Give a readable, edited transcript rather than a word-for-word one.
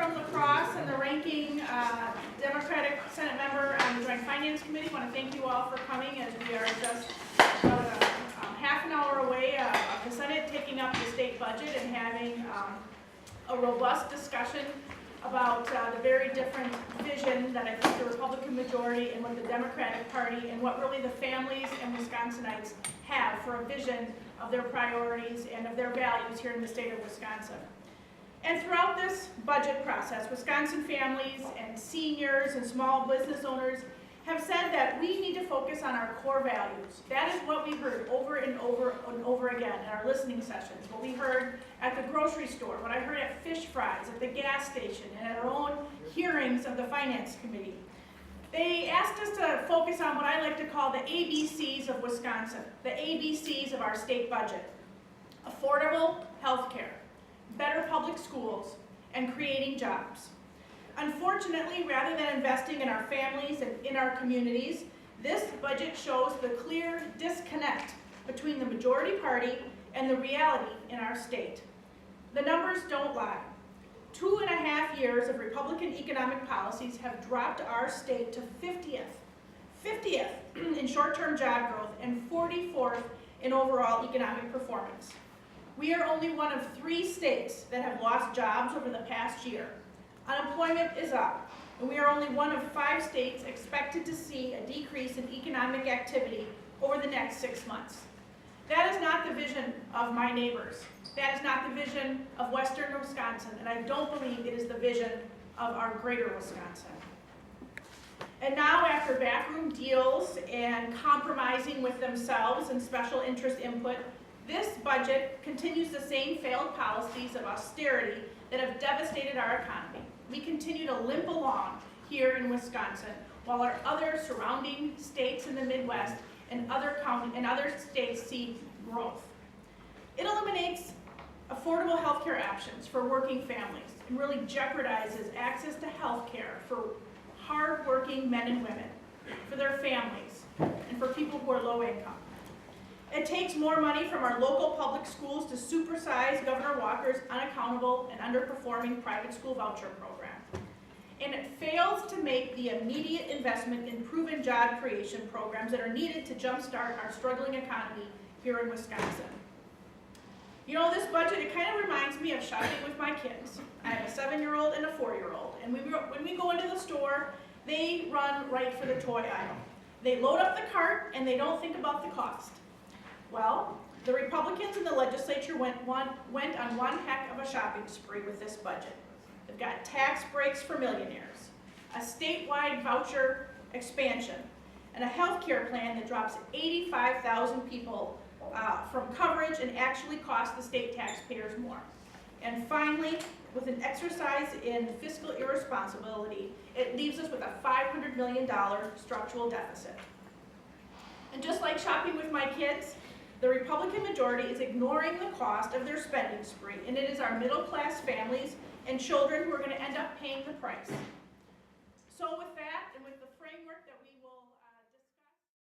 from La Crosse and the ranking Democratic Senate member on the Joint Finance Committee. I want to thank you all for coming as we are just about half an hour away of the Senate taking up the state budget and having a robust discussion about the very different vision that I think the Republican majority and what the Democratic Party and what really the families and Wisconsinites have for a vision of their priorities and of their values here in the state of Wisconsin. And throughout this budget process, Wisconsin families and seniors and small business owners have said that we need to focus on our core values. That is what we heard over and over and over again in our listening sessions, what we heard at the grocery store, what I heard at fish fries, at the gas station, and at our own hearings of the Finance Committee. They asked us to focus on what I like to call the ABCs of Wisconsin, the ABCs of our state budget: affordable health care, better public schools, and creating jobs. Unfortunately, rather than investing in our families and in our communities, this budget shows the clear disconnect between the majority party and the reality in our state. The numbers don't lie. 2.5 years of Republican economic policies have dropped our state to 50th in short-term job growth and 44th in overall economic performance. We are only one of 3 states that have lost jobs over the past year. Unemployment is up, and we are only one of 5 states expected to see a decrease in economic activity over the next 6 months. That is not the vision of my neighbors. That is not the vision of Western Wisconsin, and I don't believe it is the vision of our greater Wisconsin. And now, after backroom deals and compromising with themselves and special interest input, this budget continues the same failed policies of austerity that have devastated our economy. We continue to limp along here in Wisconsin, while our other surrounding states in the Midwest and other states see growth. It eliminates affordable health care options for working families and really jeopardizes access to health care for hard-working men and women, for their families, and for people who are low income. It takes more money from our local public schools to supersize Governor Walker's unaccountable and underperforming private school voucher program. And it fails to make the immediate investment in proven job creation programs that are needed to jumpstart our struggling economy here in Wisconsin. You know, this budget, it kind of reminds me of shopping with my kids. I have a 7-year-old and a 4-year-old, and when we go into the store, they run right for the toy aisle. They load up the cart, and they don't think about the cost. Well, the Republicans in the legislature went on one heck of a shopping spree with this budget. They've got tax breaks for millionaires, a statewide voucher expansion, and a health care plan that drops 85,000 people from coverage and actually costs the state taxpayers more. And finally, with an exercise in fiscal irresponsibility, it leaves us with a $500 million structural deficit. And just like shopping with my kids, the Republican majority is ignoring the cost of their spending spree, and it is our middle-class families and children who are going to end up paying the price. So with that,